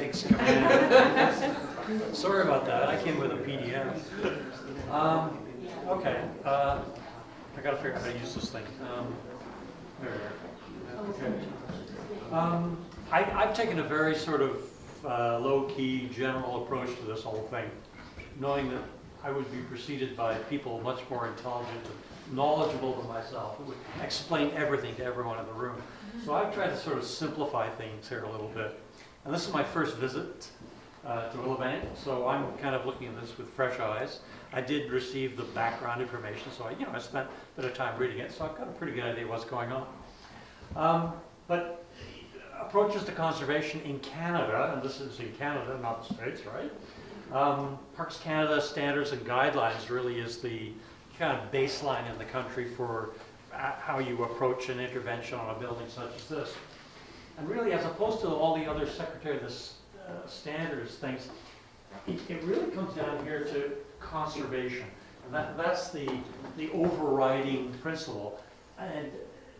takes command. Sorry about that. I came with a PDF. Okay. I got to figure out how to use this thing. There we go. Okay. I've taken a very sort of low-key, general approach to this whole thing, knowing that I would be preceded by people much more intelligent and knowledgeable than myself who would explain everything to everyone in the room. So I've tried to sort of simplify things here a little bit. And this is my first visit to Willowbank, so I'm kind of looking at this with fresh eyes. I did receive the background information, so I spent a bit of time reading it, so I've got a pretty good idea what's going on. But approaches to conservation in Canada, and this is in Canada, not the States, right? Parks Canada standards and guidelines really is the kind of baseline in the country for how you approach an intervention on a building such as this. And really, as opposed to all the other Secretary of the Standards things, it really comes down here to conservation. And that's the overriding principle. And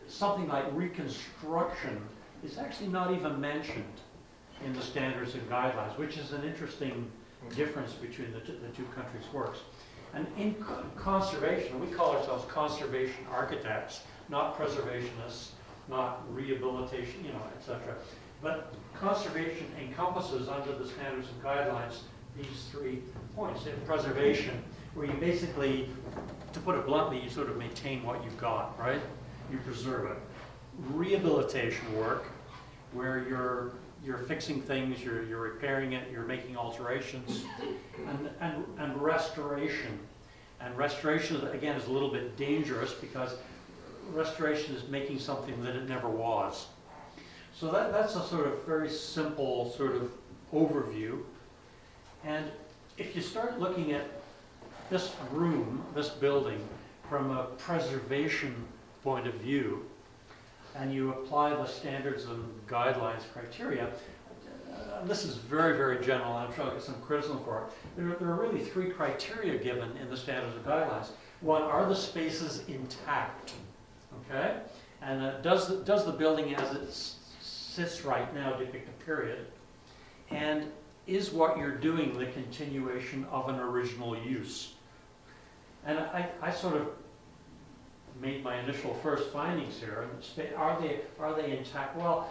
something like reconstruction is actually not even mentioned in the standards and guidelines, which is an interesting difference between the two countries' works. And in conservation, we call ourselves conservation architects, not preservationists, not rehabilitation, etc. But conservation encompasses under the standards and guidelines these 3 points. In preservation, where you basically, to put it bluntly, you sort of maintain what you've got, right? You preserve it. Rehabilitation work, where you're fixing things, you're repairing it, you're making alterations, and restoration. And restoration, again, is a little bit dangerous because restoration is making something that it never was. So that's a sort of very simple sort of overview. And if you start looking at this room, this building, from a preservation point of view, and you apply the standards and guidelines criteria, this is very, very general, and I'm sure I'll get some criticism for it. There are really 3 criteria given in the standards and guidelines. One, are the spaces intact? Okay? And does the building as it sits right now depict a period? And is what you're doing the continuation of an original use? And I sort of made my initial first findings here. Are they intact? Well,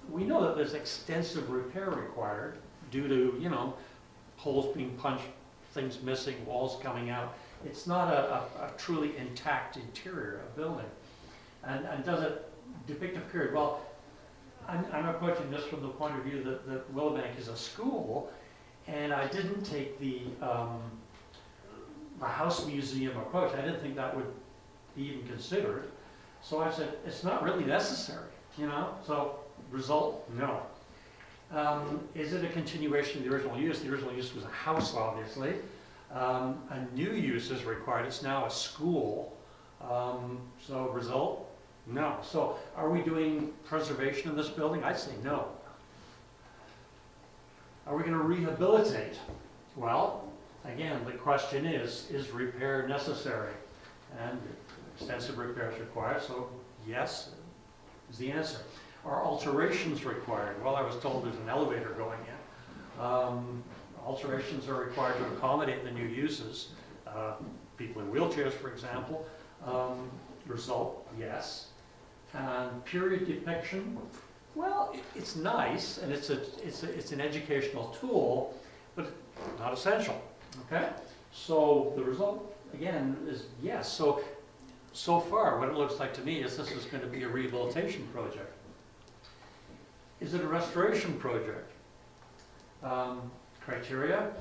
we know that there's extensive repair required due to, holes being punched, things missing, walls coming out. It's not a truly intact interior of building. And does it depict a period? Well, I'm approaching this from the point of view that Willowbank is a school, and I didn't take the house museum approach. I didn't think that would be even considered. So I said, it's not really necessary, So result, no. Is it a continuation of the original use? The original use was a house, obviously. A new use is required. It's now a school. So result, no. So are we doing preservation in this building? I'd say no. Are we going to rehabilitate? Well, again, the question is repair necessary? And extensive repairs required, so yes is the answer. Are alterations required? Well, I was told there's an elevator going in. Alterations are required to accommodate the new uses. People in wheelchairs, for example. Result, yes. And period depiction, well, it's nice, and it's an educational tool, but not essential, okay? So the result, again, is yes. So far, what it looks like to me is this is going to be a rehabilitation project. Is it a restoration project? Criteria,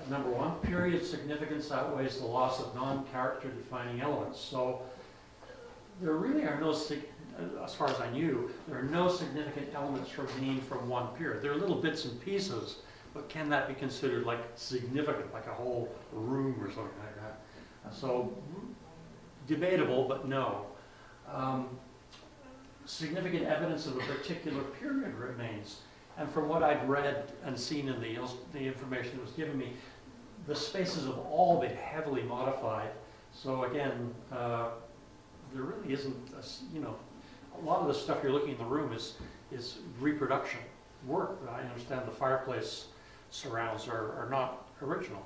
number 1, period significance outweighs the loss of non-character defining elements. So there really are no, as far as I knew, there are no significant elements remained from one period. There are little bits and pieces, but can that be considered like significant, like a whole room or something like that? So debatable, but no. Significant evidence of a particular period remains. And from what I've read and seen in the information that was given me, the spaces have all been heavily modified. So again, there really isn't, a lot of the stuff you're looking in the room is reproduction. work. I understand the fireplace surrounds are not original.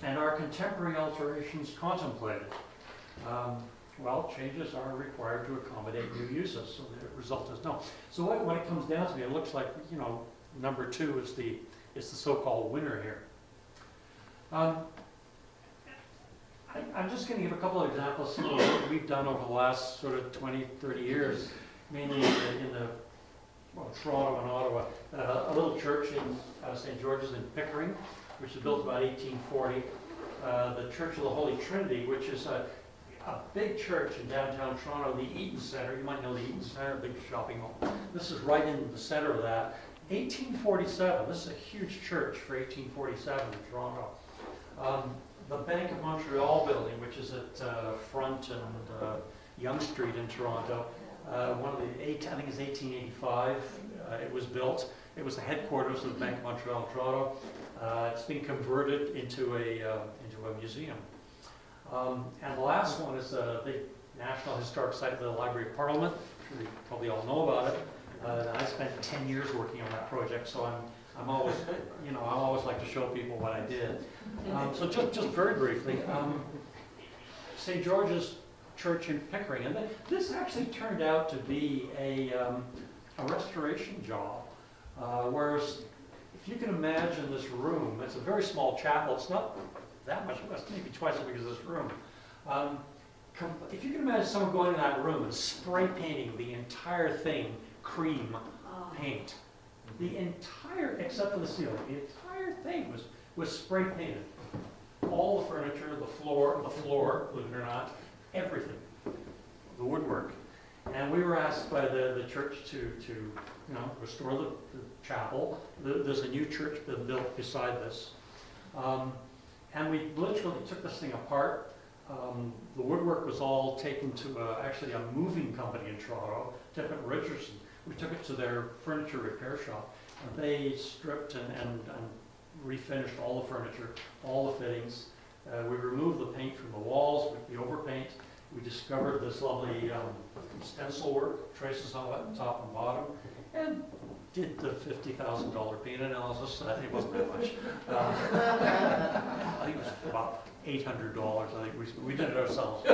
And are contemporary alterations contemplated? Well, changes are required to accommodate new uses, so the result is no. So what it comes down to, it looks like, you know, number 2 is the so-called winner here. I'm just going to give a couple of examples of what we've done over the last sort of 20, 30 years, mainly in the Toronto and Ottawa. A little church in St. George's in Pickering, which was built about 1840. The Church of the Holy Trinity, which is a big church in downtown Toronto, the Eaton Centre. You might know the Eaton Centre, big shopping mall. This is right in the center of that. 1847, this is a huge church for 1847 in Toronto. The Bank of Montreal building, which is at Front and Yonge Street in Toronto, one of the I think it's 1885, it was built. It was the headquarters of the Bank of Montreal in Toronto. It's been converted into a museum. And the last one is the National Historic Site of the Library of Parliament. I'm sure you probably all know about it. I spent 10 years working on that project, so I'm always, you know, I always like to show people what I did. So just very briefly, St. George's Church in Pickering, and this actually turned out to be a restoration job. Whereas, if you can imagine this room, it's a very small chapel. It's not that much, it's maybe twice as big as this room. If you can imagine someone going in that room and spray painting the entire thing cream paint, the entire, except for the ceiling, the entire thing was spray painted. All the furniture, the floor, believe it or not, everything, the woodwork. And we were asked by the church to you know, restore the chapel. There's a new church been built beside this. And we literally took this thing apart. The woodwork was all taken to actually a moving company in Toronto, Tippett Richardson. We took it to their furniture repair shop, and they stripped and refinished all the furniture, all the fittings. We removed the paint from the walls with the overpaint. We discovered this lovely stencil work, traces on it, top and bottom, and did the $50,000 paint analysis. I think it wasn't that much. I think it was about $800. I think we did it ourselves.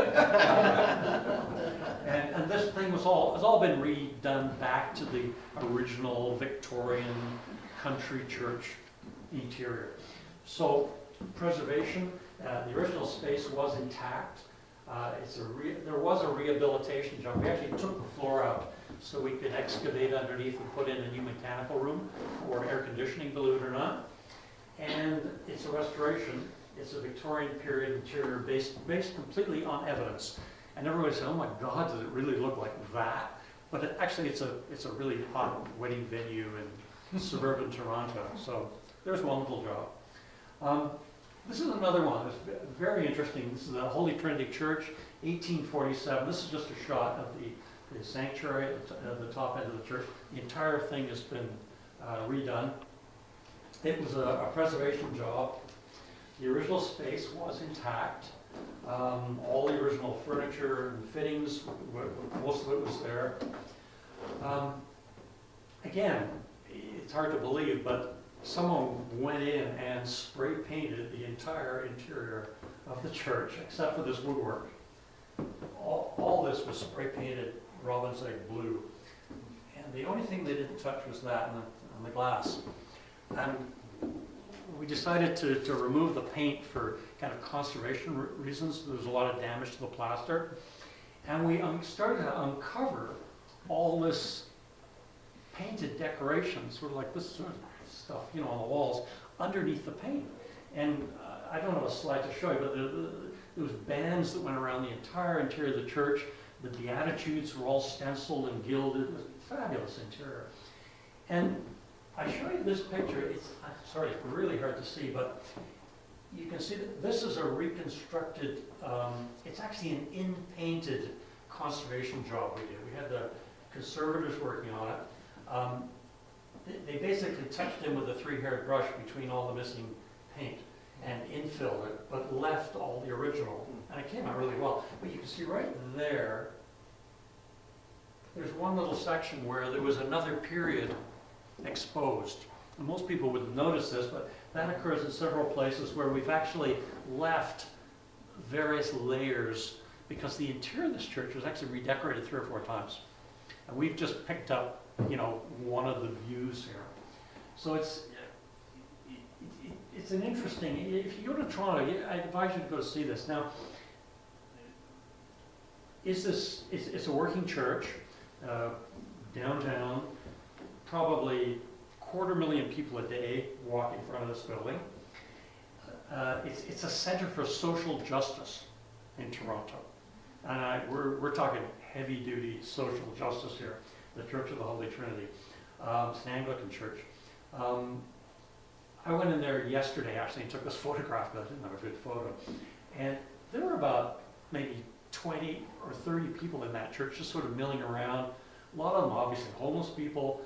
And this thing has all been redone back to the original Victorian country church interior. So preservation, the original space was intact. There was a rehabilitation job. We actually took the floor out so we could excavate underneath and put in a new mechanical room for air conditioning, believe it or not. And it's a restoration. It's a Victorian period interior based completely on evidence. And everybody said, "Oh my God, does it really look like that?" But actually, it's a really hot wedding venue in suburban Toronto. So there's one little job. This is another one. It's very interesting. This is the Holy Trinity Church, 1847. This is just a shot of the sanctuary at the top end of the church. The entire thing has been redone. It was a preservation job. The original space was intact. All the original furniture and fittings, most of it was there. Again, it's hard to believe, but someone went in and spray painted the entire interior of the church, except for this woodwork. All this was spray painted robin's egg blue. And the only thing they didn't touch was that and the glass. And we decided to remove the paint for kind of conservation reasons. There was a lot of damage to the plaster. And we started to uncover all this painted decoration, sort of like this sort of stuff, you know, on the walls, underneath the paint. And I don't have a slide to show you, but there was bands that went around the entire interior of the church. The Beatitudes were all stenciled and gilded. It was a fabulous interior. And I show you this picture. It's really hard to see, but you can see that this is a reconstructed, it's actually an in-painted conservation job we did. We had the conservators working on it. They basically touched in with a three-haired brush between all the missing paint and infilled it, but left all the original. And it came out really well. But you can see right there's one little section where there was another period exposed. And most people wouldn't notice this, but that occurs in several places where we've actually left various layers, because the interior of this church was actually redecorated 3 or 4 times. And we've just picked up, one of the views here. So it's an interesting, if you go to Toronto, I advise you to go to see this. Now, it's a working church, downtown, probably 250,000 people a day walk in front of this building. It's a center for social justice in Toronto. And we're talking heavy-duty social justice here. The Church of the Holy Trinity. It's an Anglican church. I went in there yesterday, actually, and took this photograph, but I didn't have a good photo. And there were about maybe 20 or 30 people in that church just sort of milling around. A lot of them obviously homeless people.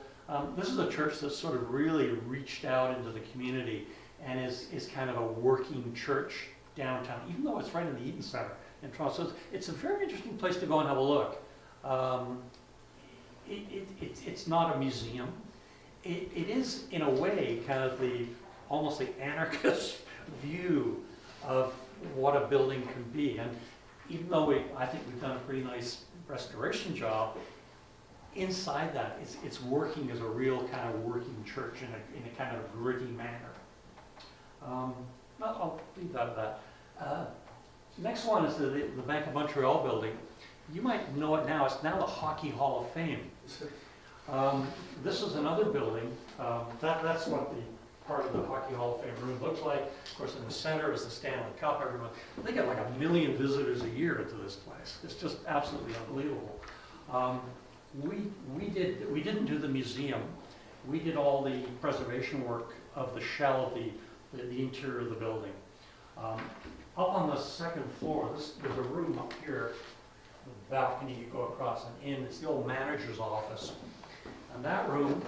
This is a church that's sort of really reached out into the community and is kind of a working church downtown, even though it's right in the Eaton Center in Toronto. So it's a very interesting place to go and have a look. It's not a museum. It is, in a way, kind of almost the anarchist view of what a building can be. And even though I think we've done a pretty nice restoration job, inside that, it's working as a real kind of working church in a kind of gritty manner. I'll leave that at that. Next one is the Bank of Montreal building. You might know it now. It's now the Hockey Hall of Fame. This is another building. That's what the part of the Hockey Hall of Fame room looks like. Of course, in the center is the Stanley Cup. They get like 1 million visitors a year into this place. It's just absolutely unbelievable. We didn't do the museum. We did all the preservation work of the shell of the interior of the building. Up on the second floor, there's a room up here, the balcony you go across and in. It's the old manager's office. And that room,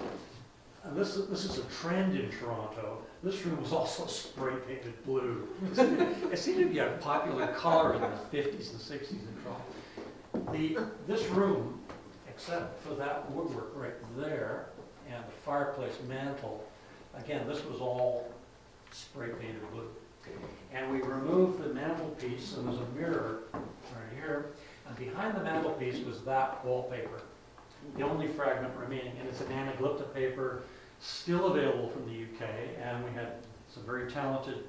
and this is a trend in Toronto. This room was also spray painted blue. It seemed to be a popular color in the 50s and 60s in Toronto. This room, except for that woodwork right there and the fireplace mantle, again, this was all spray painted blue. And we removed the mantelpiece, and there's a mirror right here, and behind the mantelpiece was that wallpaper, the only fragment remaining, and it's an anaglypta paper, still available from the UK, and we had some very talented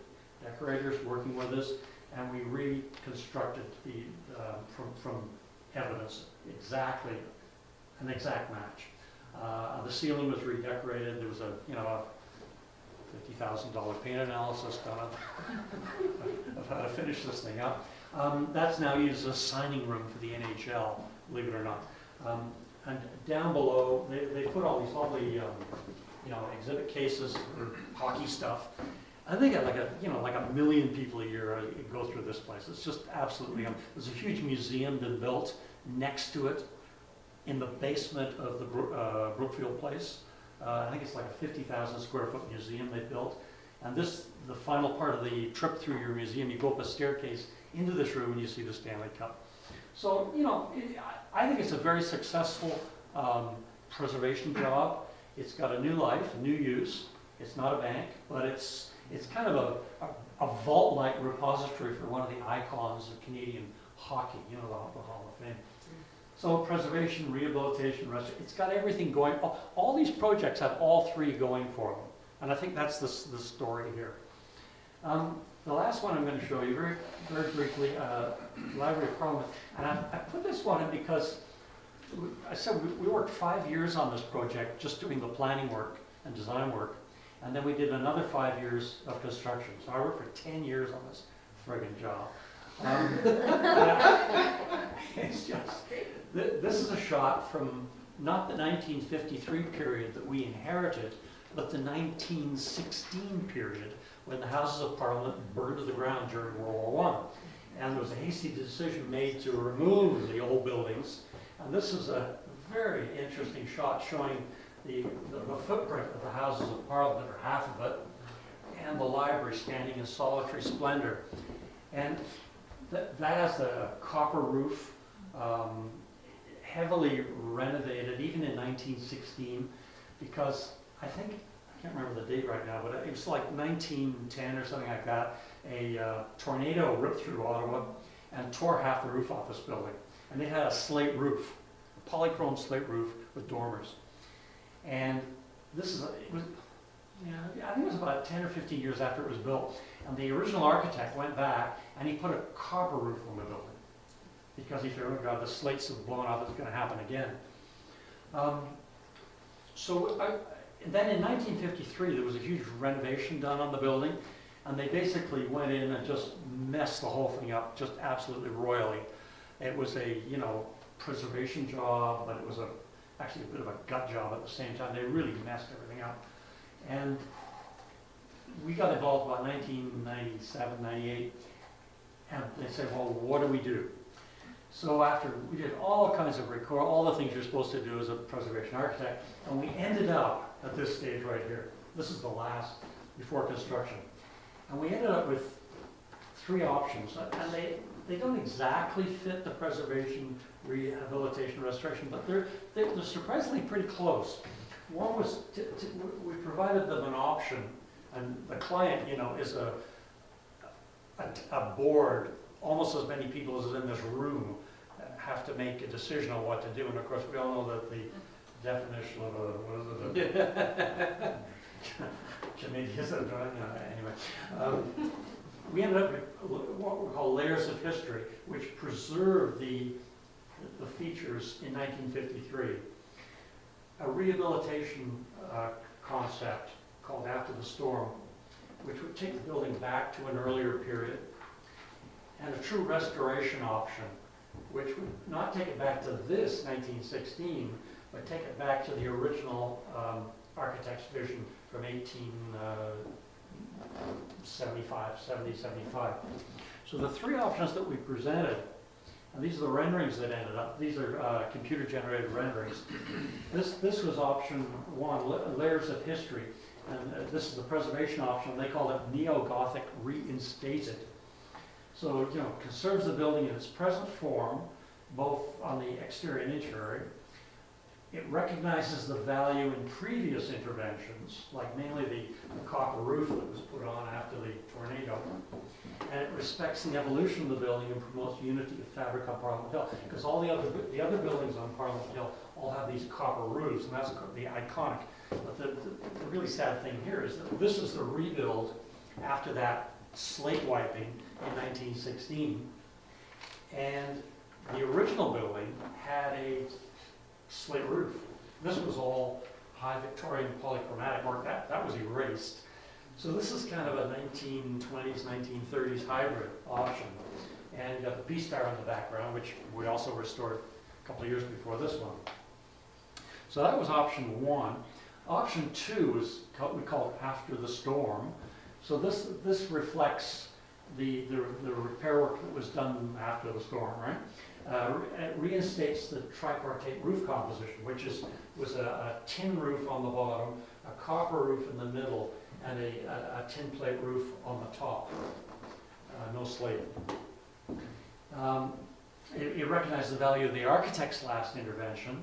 decorators working with us, and we reconstructed from evidence an exact match. The ceiling was redecorated. There was a $50,000 paint analysis done of how to finish this thing up. That's now used as a signing room for the NHL, believe it or not. And down below, they put all these lovely, exhibit cases for hockey stuff. And they get like 1 million people a year go through this place. It's just absolutely. There's a huge museum been built next to it in the basement of the Brookfield Place. I think it's like a 50,000 square foot museum they built. And the final part of the trip through your museum, you go up a staircase into this room and you see the Stanley Cup. So, I think it's a very successful preservation job. It's got a new life, a new use. It's not a bank, but it's kind of a vault-like repository for one of the icons of Canadian hockey, the Hall of Fame. So preservation, rehabilitation, restoration, it's got everything going. All these projects have all three going for them. And I think that's the story here. The last one I'm going to show you very, very briefly, Library of Parliament. And I put this one in because I said we worked 5 years on this project, just doing the planning work and design work. And then we did another 5 years of construction. So I worked for 10 years on this friggin' job. It's just, this is a shot from not the 1953 period that we inherited, but the 1916 period when the Houses of Parliament burned to the ground during World War I. And there was a hasty decision made to remove the old buildings. And this is a very interesting shot showing the footprint of the Houses of Parliament, or half of it, and the library standing in solitary splendor. And that has a copper roof, heavily renovated, even in 1916, because I think, I can't remember the date right now, but it was like 1910 or something like that. A tornado ripped through Ottawa and tore half the roof off this building. And it had a slate roof, polychrome slate roof with dormers. And this is, it was, I think it was about 10 or 15 years after it was built. And the original architect went back and he put a copper roof on the building because he figured, oh God, the slates have blown off, it's going to happen again. Then in 1953, there was a huge renovation done on the building, and they basically went in and just messed the whole thing up, just absolutely royally. It was a, preservation job, but it was actually a bit of a gut job at the same time. They really messed everything up. And we got involved about 1997, 98, and they said, well, what do we do? So after we did all kinds of record, all the things you're supposed to do as a preservation architect, and we ended up at this stage right here. This is the last before construction. And we ended up with 3 options, and they don't exactly fit the preservation, rehabilitation, restoration, but they're surprisingly pretty close. One was, we provided them an option, and the client, is a board, almost as many people as in this room have to make a decision on what to do, and of course we all know that the definition of a, committee is anyway. We ended up with what we call layers of history, which preserve the features in 1953. A rehabilitation concept called After the Storm, which would take the building back to an earlier period, and a true restoration option, which would not take it back to this 1916, but take it back to the original architect's vision from 1875. So the 3 options that we presented, and these are the renderings that ended up, these are computer-generated renderings. This was option 1, layers of history, and this is the preservation option. They call it Neo-Gothic Reinstated. So, conserves the building in its present form, both on the exterior and interior. It recognizes the value in previous interventions, like mainly the copper roof that was put on after the tornado. And it respects the evolution of the building and promotes unity of fabric on Parliament Hill. Because all the other buildings on Parliament Hill all have these copper roofs, and that's the iconic. But the really sad thing here is that this is the rebuild after that slate wiping in 1916. And the original building had a slate roof. This was all high Victorian polychromatic work. That was erased. So this is kind of a 1920s, 1930s hybrid option. And you got the B-Star in the background, which we also restored a couple of years before this one. So that was option 1. Option 2 is we call it After the Storm. So this reflects the repair work that was done after the storm, right? It reinstates the tripartite roof composition, which was a tin roof on the bottom, a copper roof in the middle, and a tin plate roof on the top. No slate. It recognizes the value of the architect's last intervention.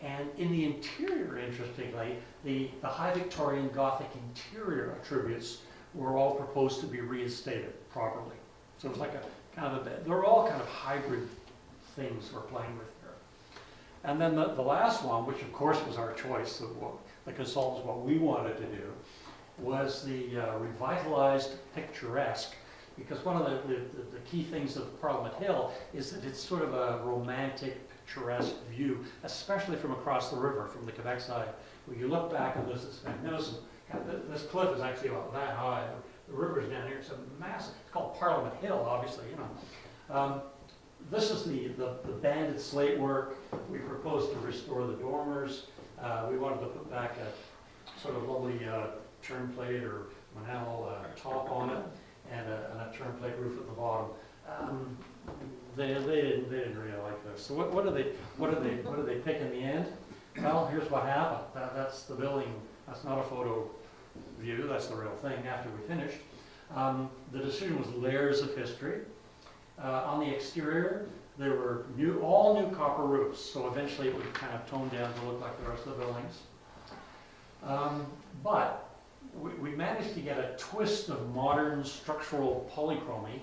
And in the interior, interestingly, the high Victorian Gothic interior attributes were all proposed to be reinstated properly. So it was like a kind of they're all kind of hybrid things we're playing with here. And then the last one, which of course was our choice, of what the consultants, what we wanted to do, was the revitalized picturesque. Because one of the key things of Parliament Hill is that it's sort of a romantic, picturesque view, especially from across the river, from the Quebec side. When you look back and there's this magnificent, this cliff is actually about that high. The river's down here, it's a massive, it's called Parliament Hill, obviously, This is the banded slate work. We proposed to restore the dormers. We wanted to put back a sort of lovely turn plate or manel top on it, and a turn plate roof at the bottom. They didn't really like this. So what do they pick in the end? Well, here's what happened. That's the building. That's not a photo view. That's the real thing. After we finished, the decision was layers of history. On the exterior, there were all new copper roofs. So eventually, it would kind of tone down to look like the rest of the buildings. But we managed to get a twist of modern structural polychromy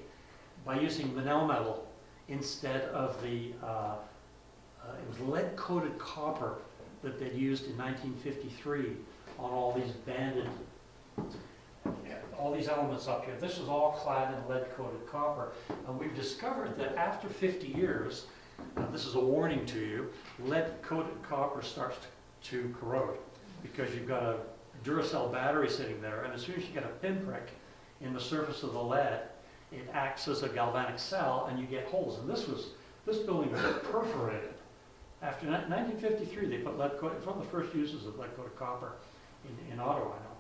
by using Manel metal instead of the, it was lead-coated copper that they'd used in 1953 on all these banded, all these elements up here. This was all clad in lead-coated copper. And we've discovered that after 50 years, this is a warning to you, lead-coated copper starts to corrode because you've got a Duracell battery sitting there, and as soon as you get a pinprick in the surface of the lead, it acts as a galvanic cell and you get holes. And this building was perforated. After 1953, they put lead-coated, it's one of the first uses of lead-coated copper in Ottawa, I know.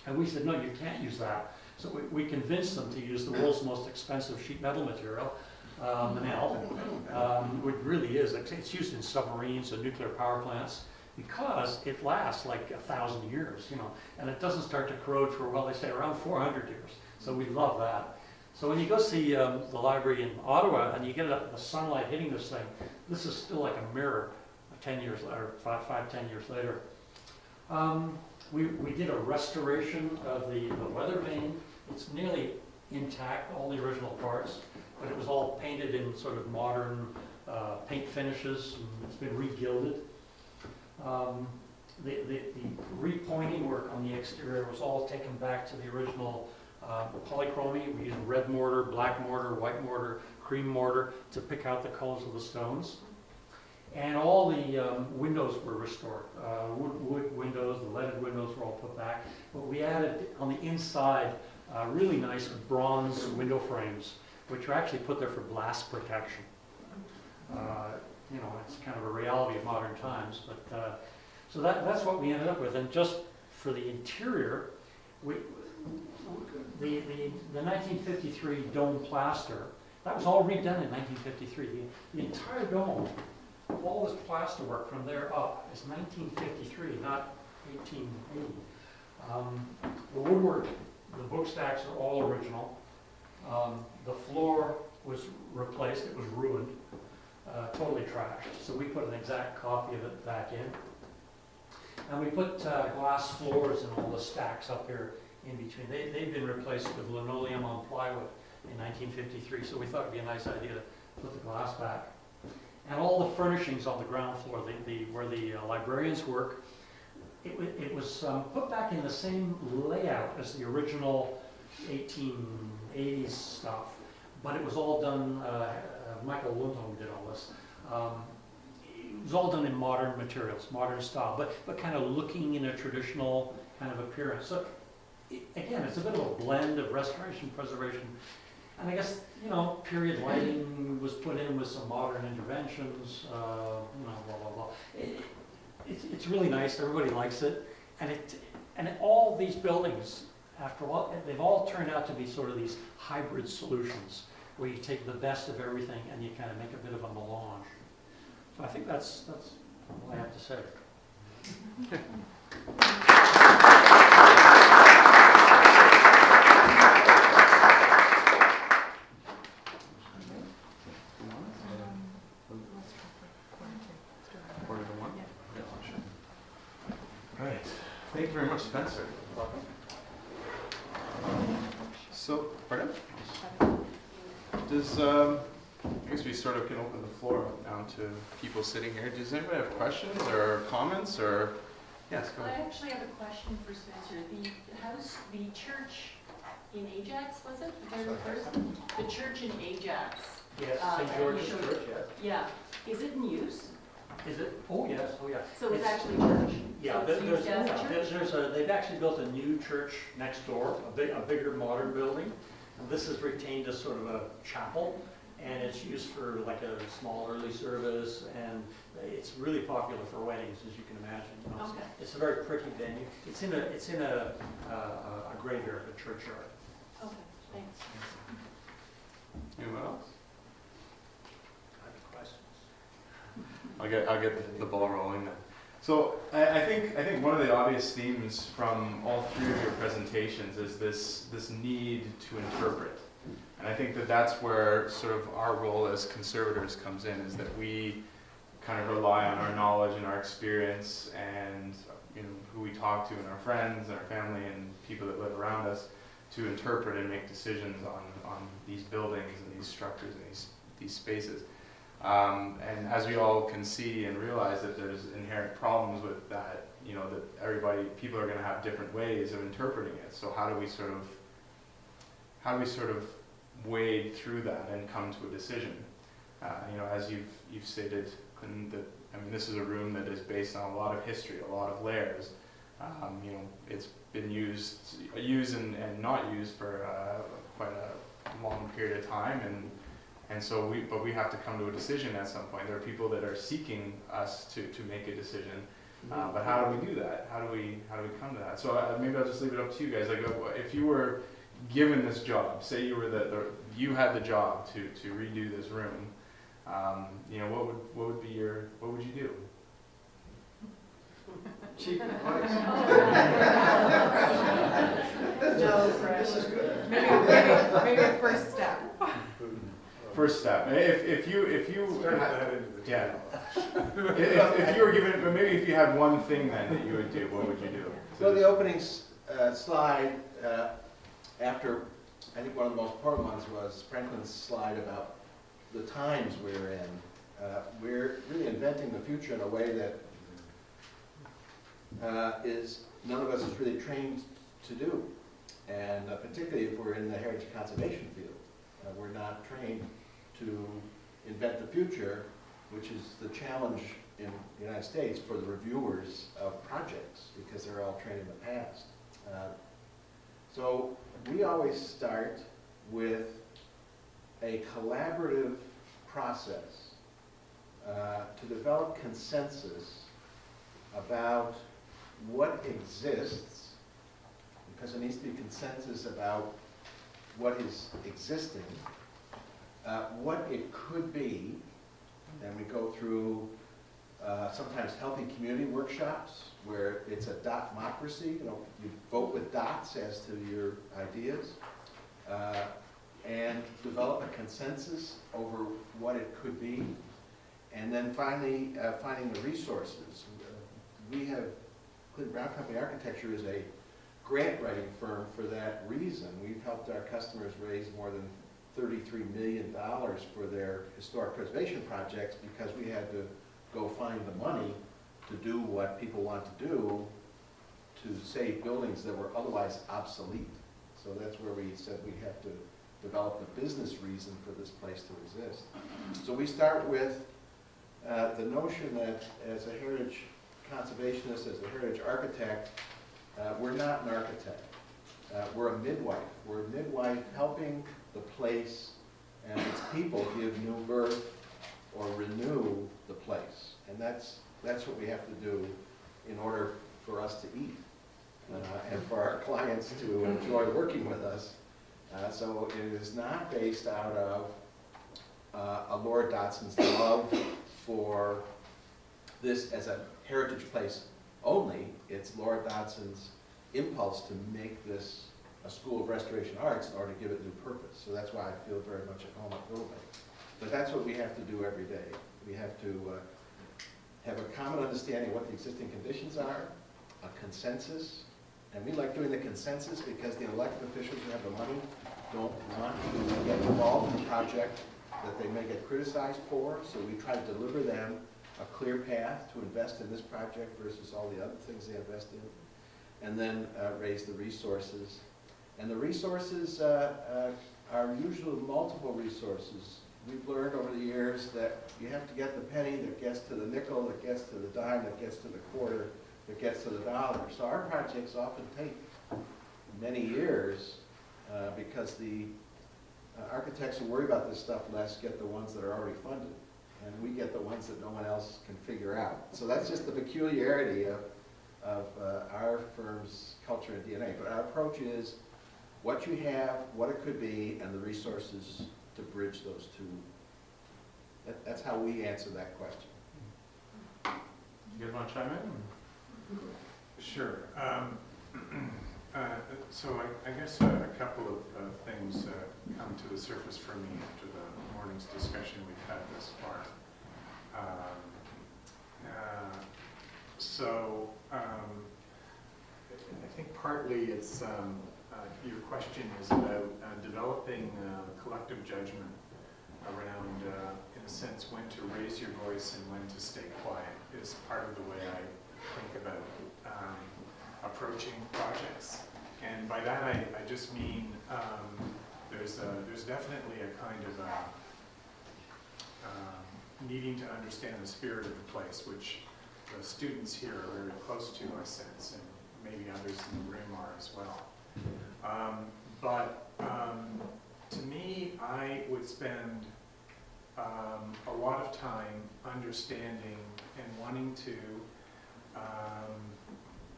And we said, no, you can't use that. So we convinced them to use the world's most expensive sheet metal material, Manel, which really is, it's used in submarines and nuclear power plants because it lasts like 1,000 years, you know, and it doesn't start to corrode for, well, they say around 400 years. So we love that. So when you go see the library in Ottawa and you get the sunlight hitting this thing, this is still like a mirror 10 years, or 10 years later. We did a restoration of the weather vane. It's nearly intact, all the original parts, but it was all painted in sort of modern paint finishes. And it's been re-gilded. The repointing work on the exterior was all taken back to the original polychromy. We used red mortar, black mortar, white mortar, cream mortar to pick out the colors of the stones. And all the windows were restored. Wood windows, the leaded windows were all put back. But we added on the inside really nice bronze window frames, which were actually put there for blast protection. You know, it's kind of a reality of modern times. But so that's what we ended up with. And just for the interior, the 1953 dome plaster, that was all redone in 1953. The entire dome, all this plaster work from there up is 1953, not 1880. The woodwork, the book stacks are all original. The floor was replaced, it was ruined, totally trashed. So we put an exact copy of it back in. And we put glass floors in all the stacks up here in between. They've been replaced with linoleum on plywood in 1953, so we thought it'd be a nice idea to put the glass back. And all the furnishings on the ground floor, where the librarians work, it was put back in the same layout as the original 1880s stuff, but it was all done, Michael Lundholm did all this. It was all done in modern materials, modern style, but kind of looking in a traditional kind of appearance. So again, it's a bit of a blend of restoration, preservation, and I guess, you know, period lighting was put in with some modern interventions, you know, blah, blah, blah. It's really nice, everybody likes it, and all these buildings, after all, they've all turned out to be sort of these hybrid solutions, where you take the best of everything and you kind of make a bit of a melange. So I think that's all I have to say. Right. Thank you very much, Spencer. So, pardon? Does, I guess we sort of can open the floor now to people sitting here. Does anybody have questions or comments or? Yes, go ahead. I actually have a question for Spencer. The church in Ajax, was it? The church in Ajax. Yes, St. George's Church, yes. Yeah. Is it in use? Is it? Oh, yes, oh, yeah. So it's actually church? Yeah, so it's used as a church? they've actually built a new church next door, a bigger modern building. And this is retained as sort of a chapel, and it's used for like a small early service, and it's really popular for weddings, as you can imagine. You know? Okay. It's a very pretty venue. It's in a graveyard, a churchyard. Okay, thanks. Anyone else? Questions? I'll get the ball rolling then. So I think one of the obvious themes from all three of your presentations is this need to interpret, and I think that's where sort of our role as conservators comes in, is that we kind of rely on our knowledge and our experience and who we talk to and our friends and our family and people that live around us to interpret and make decisions on these buildings and these structures and these spaces. And as we all can see and realize that there's inherent problems with that, that people are going to have different ways of interpreting it. So how do we sort of wade through that and come to a decision? As you've stated, Clinton, that this is a room that is based on a lot of history, a lot of layers. It's been used and not used for quite a long period of time, and so we have to come to a decision at some point. There are people that are seeking us to make a decision, but how do we do that? How do we come to that? So maybe I'll just leave it up to you guys. If you were given this job, say you were you had the job to redo this room, what would you do? Cheap advice. No, this is good. Maybe a first step. First step. If you Yeah. if you were given, but maybe if you had one thing then that you would do, what would you do? So the opening slide, after, I think one of the most important ones was Franklin's slide about the times we're in. We're really inventing the future in a way that none of us is really trained to do. And particularly if we're in the heritage conservation field. We're not trained to invent the future, which is the challenge in the United States for the reviewers of projects, because they're all trained in the past. So we always start with a collaborative process to develop consensus about what exists, because there needs to be consensus about what is existing, what it could be, and we go through sometimes healthy community workshops where it's a dot-mocracy, you vote with dots as to your ideas, and develop a consensus over what it could be, and then finally finding the resources. Clinton Brown Company Architecture is a grant writing firm for that reason. We've helped our customers raise more than $33 million for their historic preservation projects because we had to go find the money to do what people want to do to save buildings that were otherwise obsolete. So that's where we said we have to develop the business reason for this place to exist. So we start with the notion that as a heritage conservationist, as a heritage architect, we're not an architect. We're a midwife. We're a midwife helping the place and its people give new birth or renew the place. And that's what we have to do in order for us to eat and for our clients to enjoy working with us. So it is not based out of a Laura Dotson's love for this as a heritage place only. It's Laura Dotson's impulse to make this a school of restoration arts in order to give it new purpose. So that's why I feel very much at home at Willowbank. But that's what we have to do every day. We have to have a common understanding of what the existing conditions are, a consensus, and we like doing the consensus because the elected officials who have the money don't want to get involved in a project that they may get criticized for, so we try to deliver them a clear path to invest in this project versus all the other things they invest in, and then raise the resources. And the resources are usually multiple resources. We've learned over the years that you have to get the penny that gets to the nickel, that gets to the dime, that gets to the quarter, that gets to the dollar. So our projects often take many years because the architects who worry about this stuff less get the ones that are already funded, and we get the ones that no one else can figure out. So that's just the peculiarity of our firm's culture and DNA. But our approach is what you have, what it could be, and the resources to bridge those two. That's how we answer that question. You guys want to chime in? Sure. So I guess a couple of things come to the surface for me after the morning's discussion we've had thus far. So I think partly it's, your question is about developing collective judgment around, in a sense, when to raise your voice and when to stay quiet is part of the way I think about approaching projects. And by that I just mean there's definitely a kind of needing to understand the spirit of the place, which the students here are very close to, I sense, and maybe others in the room are as well. To me, I would spend a lot of time understanding and wanting to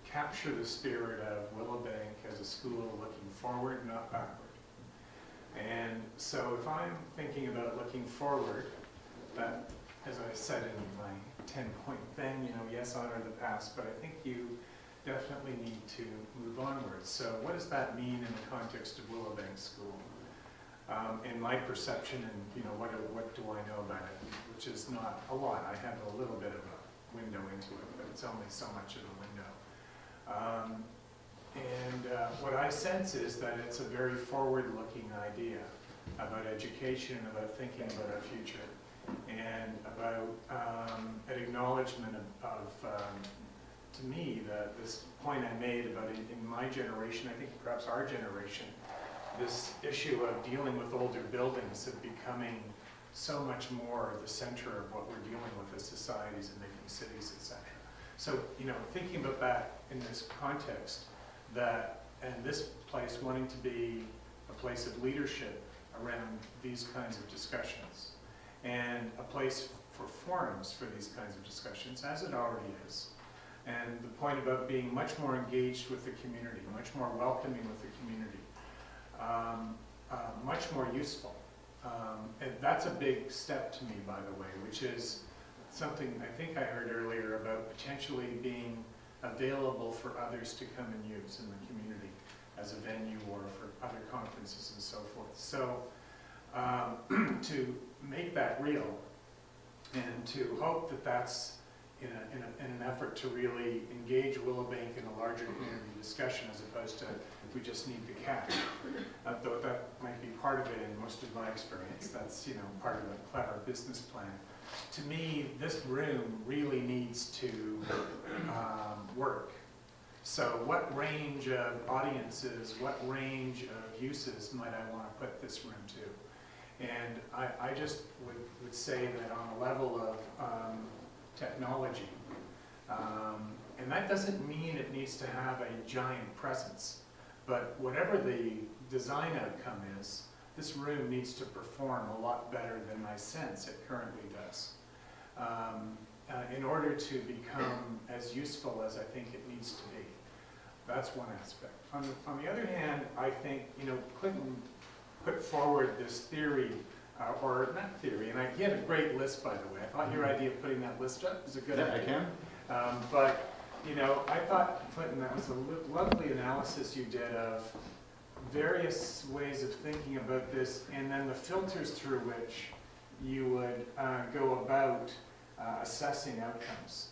capture the spirit of Willowbank as a school looking forward, not backward. And so if I'm thinking about looking forward, that, as I said in my 10-point thing, you know, yes, honor the past, but I think you definitely need to move onwards. So what does that mean in the context of Willowbank School? In my perception, and you know, what do I know about it, which is not a lot. I have a little bit of a window into it, but it's only so much of a window. What I sense is that it's a very forward-looking idea about education, about thinking about our future, and about an acknowledgement of to me, this point I made about in my generation, I think perhaps our generation, this issue of dealing with older buildings of becoming so much more the center of what we're dealing with as societies and making cities, etc. So, you know, thinking about that in this context, and this place wanting to be a place of leadership around these kinds of discussions, and a place for forums for these kinds of discussions, as it already is. And the point about being much more engaged with the community, much more welcoming with the community, much more useful. And that's a big step to me, by the way, which is something I think I heard earlier about potentially being available for others to come and use in the community as a venue or for other conferences and so forth. So to make that real and to hope that that's in an effort to really engage Willowbank in a larger community discussion as opposed to we just need the cash. Though that might be part of it in most of my experience. That's, you know, part of a clever business plan. To me, this room really needs to work. So what range of audiences, what range of uses might I want to put this room to? And I just would say that on a level of technology, and that doesn't mean it needs to have a giant presence, but whatever the design outcome is, this room needs to perform a lot better than I sense it currently does, in order to become as useful as I think it needs to be. That's one aspect. On the other hand, I think, you know, Clinton put forward this theory, or not theory, and he had a great list, by the way. I thought your idea of putting that list up was a good idea. I can. But, you know, I thought, Clinton, that was a lovely analysis you did of various ways of thinking about this, and then the filters through which you would go about assessing outcomes.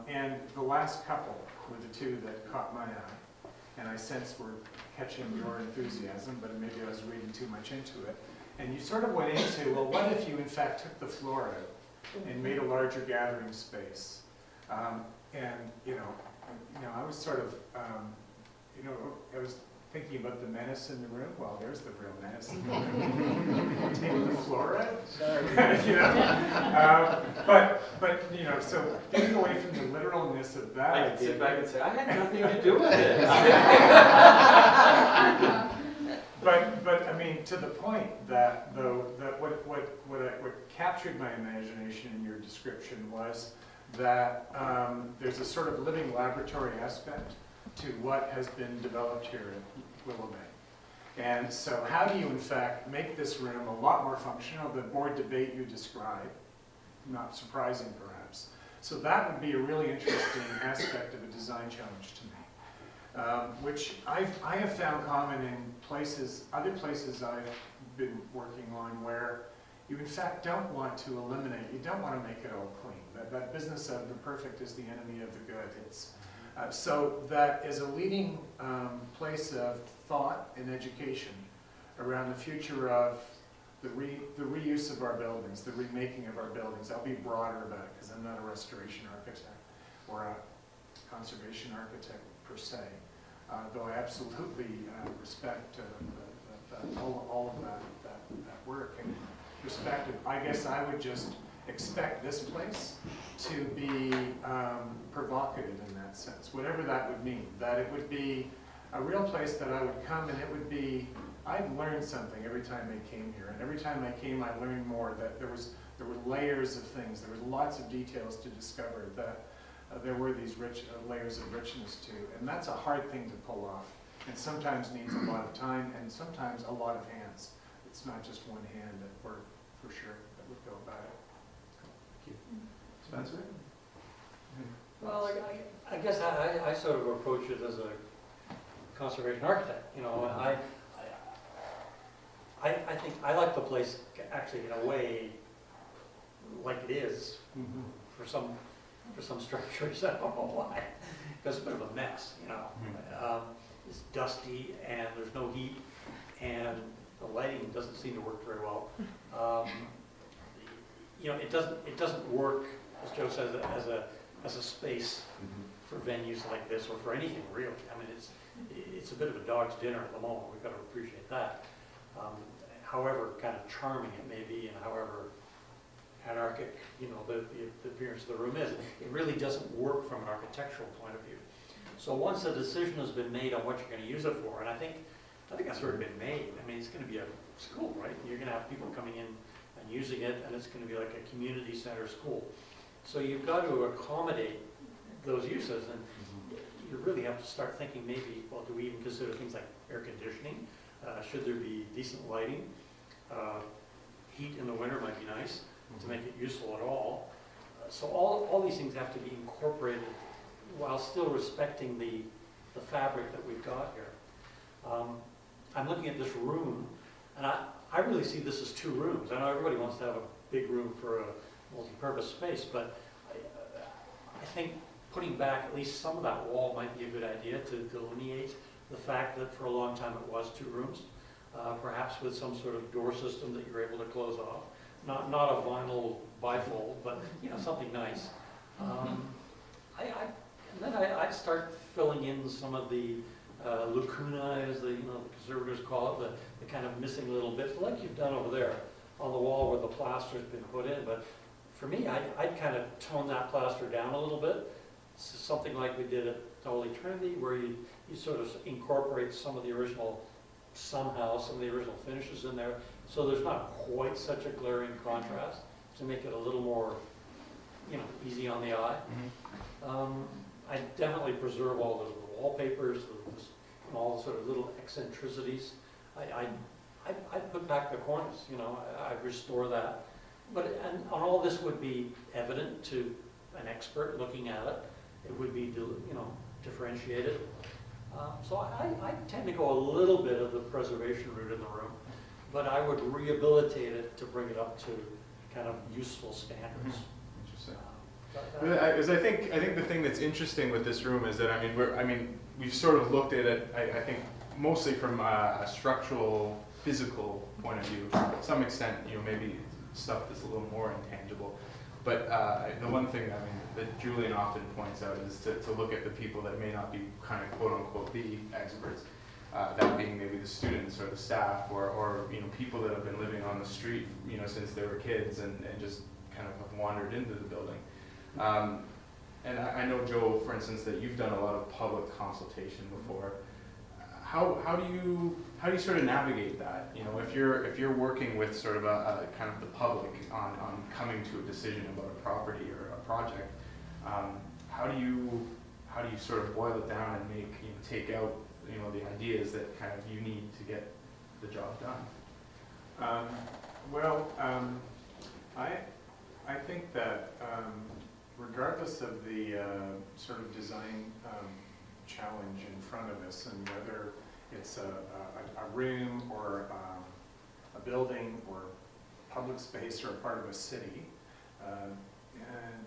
And the last couple were the two that caught my eye, and I sense we're catching your enthusiasm, but maybe I was reading too much into it. And you sort of went into, well, what if you in fact took the floor out and made a larger gathering space? And you know, I was sort of, you know, I was thinking about the menace in the room. Well, there's the real menace in the room. Take the floor out. You know, but you know, so getting away from the literalness of that. I can sit back and say, I had nothing to do with this. But I mean, to the point that though, that what captured my imagination in your description was that there's a sort of living laboratory aspect to what has been developed here at Willowbank. And so how do you in fact make this room a lot more functional? The board debate you described, not surprising perhaps. So that would be a really interesting aspect of a design challenge to me. Which I have found common in other places I've been working on where you in fact don't want to eliminate, you don't want to make it all clean. that business of the perfect is the enemy of the good. It's, so that is a leading place of thought and education around the future of the reuse of our buildings, the remaking of our buildings. I'll be broader about it because I'm not a restoration architect or a conservation architect per se, though I absolutely respect all of that work and perspective. I guess I would just expect this place to be provocative in that sense, whatever that would mean, that it would be a real place that I would come and it would be, I'd learn something every time I came here, and every time I came I learned more, that there were layers of things, there was lots of details to discover, that there were these rich layers of richness too, and that's a hard thing to pull off, and sometimes needs a lot of time and sometimes a lot of hands. It's not just one hand that for sure that would go about it. Thank you. Spencer? Well, I guess I sort of approach it as a conservation architect, you know, I think I like the place actually in a way like it is for some structures. I don't know why. Because it's a bit of a mess, you know. It's dusty and there's no heat and the lighting doesn't seem to work very well. You know, it doesn't work, as Joe says, as a space for venues like this or for anything really. I mean, it's a bit of a dog's dinner at the moment. We've got to appreciate that. However kind of charming it may be and however anarchic, you know, the appearance of the room is, it really doesn't work from an architectural point of view. So once a decision has been made on what you're going to use it for, and I think that's sort of been made. I mean, it's going to be a school, right? You're going to have people coming in and using it, and it's going to be like a community center school. So you've got to accommodate those uses, and you really have to start thinking maybe, well, do we even consider things like air conditioning? Should there be decent lighting? Heat in the winter might be nice to make it useful at all. So all these things have to be incorporated while still respecting the fabric that we've got here. I'm looking at this room, and I really see this as two rooms. I know everybody wants to have a big room for a multi-purpose space, but I think putting back at least some of that wall might be a good idea to delineate the fact that for a long time it was two rooms, perhaps with some sort of door system that you're able to close off. Not a vinyl bifold, but you know, something nice. And then I'd start filling in some of the lacuna, as the conservators call it, the kind of missing little bits, like you've done over there on the wall where the plaster's been put in. But for me, I'd kind of tone that plaster down a little bit. Something like we did at Holy Trinity, where you sort of incorporate some of the original, somehow, some of the original finishes in there, so there's not quite such a glaring contrast, to make it a little more, you know, easy on the eye. I definitely preserve all the wallpapers, and all the sort of little eccentricities. I put back the cornice, you know, I restore that. And all this would be evident to an expert looking at it. It would be, you know, differentiated. So I tend to go a little bit of the preservation route in the room, but I would rehabilitate it to bring it up to kind of useful standards. Interesting. Because I think the thing that's interesting with this room is that we've sort of looked at it. I think mostly from a structural, physical point of view. To some extent, you know, maybe stuff that's a little more intangible. But the one thing that Julian often points out is to look at the people that may not be kind of quote unquote the experts. That being maybe the students or the staff or you know, people that have been living on the street, you know, since they were kids and just kind of have wandered into the building. And I know, Joe, for instance, that you've done a lot of public consultation before. How do you sort of navigate that? You know, if you're working with sort of a kind of the public on coming to a decision about a property or a project, how do you sort of boil it down and make, you know, take out, you know, the ideas that kind of you need to get the job done? I think that regardless of the sort of design challenge in front of us, and whether it's a room or a building or public space or a part of a city, and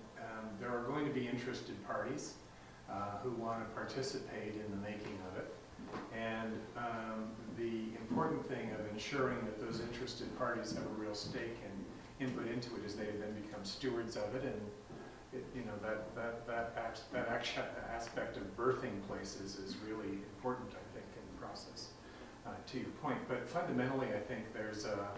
there are going to be interested parties who want to participate in the making of it. And the important thing of ensuring that those interested parties have a real stake and input into it is they then become stewards of it, and that aspect of birthing places is really important, I think, in the process, to your point. But fundamentally, I think there's a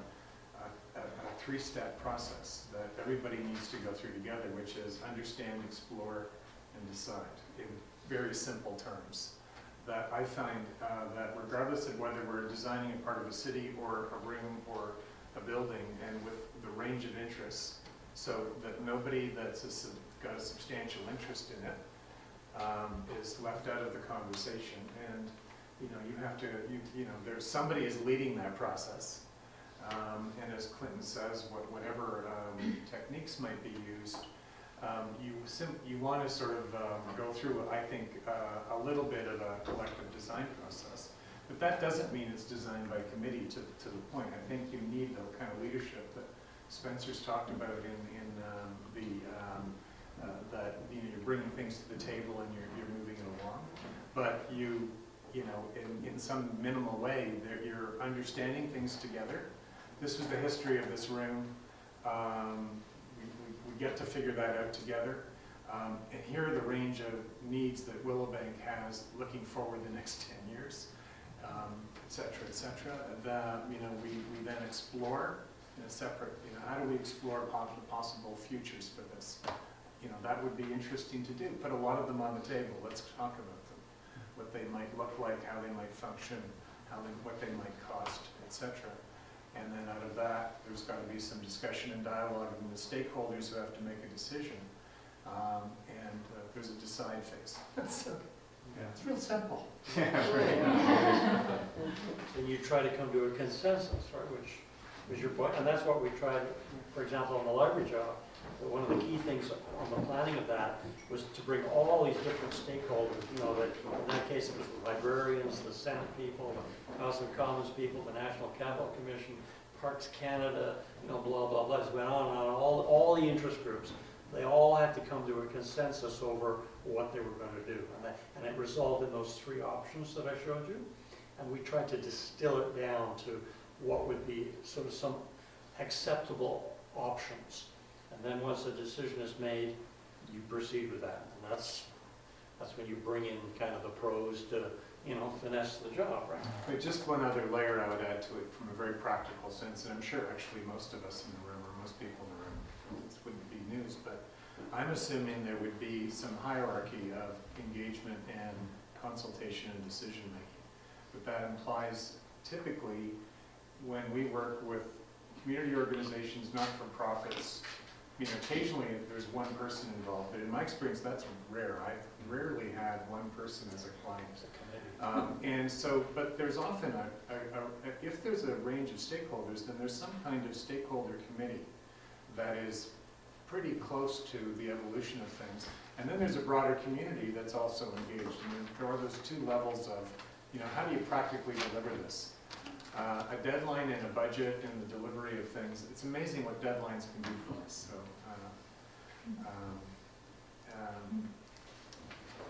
three-step process that everybody needs to go through together, which is understand, explore, and decide, in very simple terms. That I find that regardless of whether we're designing a part of a city or a room or a building, and with the range of interests, so that nobody that's got a substantial interest in it is left out of the conversation. And you have to, there's somebody is leading that process. And as Clinton says, whatever techniques might be used, you want to sort of go through, I think, a little bit of a collective design process. But that doesn't mean it's designed by committee to the point. I think you need the kind of leadership that Spencer's talked about that you're bringing things to the table and you're moving it along. But in some minimal way, you're understanding things together. This was the history of this room. We get to figure that out together. And here are the range of needs that Willowbank has looking forward the next 10 years, et cetera, et cetera. We then explore in a separate, how do we explore possible futures for this? That would be interesting to do. Put a lot of them on the table. Let's talk about them. What they might look like, how they might function, what they might cost, et cetera. And then out of that, there's got to be some discussion and dialogue with the stakeholders who have to make a decision. And there's a decide phase. It's real simple. And you try to come to a consensus, right, which was your point. And that's what we tried, for example, on the library job. One of the key things on the planning of that was to bring all these different stakeholders, that in that case it was the librarians, the Senate people, the House of Commons people, the National Capital Commission, Parks Canada, blah, blah, blah. It went on and on, all the interest groups. They all had to come to a consensus over what they were going to do. And it resulted in those three options that I showed you. And we tried to distill it down to what would be sort of some acceptable options. And then once a decision is made, you proceed with that. And that's when you bring in kind of the pros to, finesse the job, right? But just one other layer I would add to it from a very practical sense, and I'm sure actually most of us in the room, or most people in the room, this wouldn't be news, but I'm assuming there would be some hierarchy of engagement and consultation and decision making. But that implies typically when we work with community organizations, not-for-profits, occasionally there's one person involved, but in my experience that's rare. I've rarely had one person as a client. And so, but there's often if there's a range of stakeholders, then there's some kind of stakeholder committee that is pretty close to the evolution of things. And then there's a broader community that's also engaged. And there are those two levels of, how do you practically deliver this? A deadline and a budget and the delivery of things. It's amazing what deadlines can do for us. So,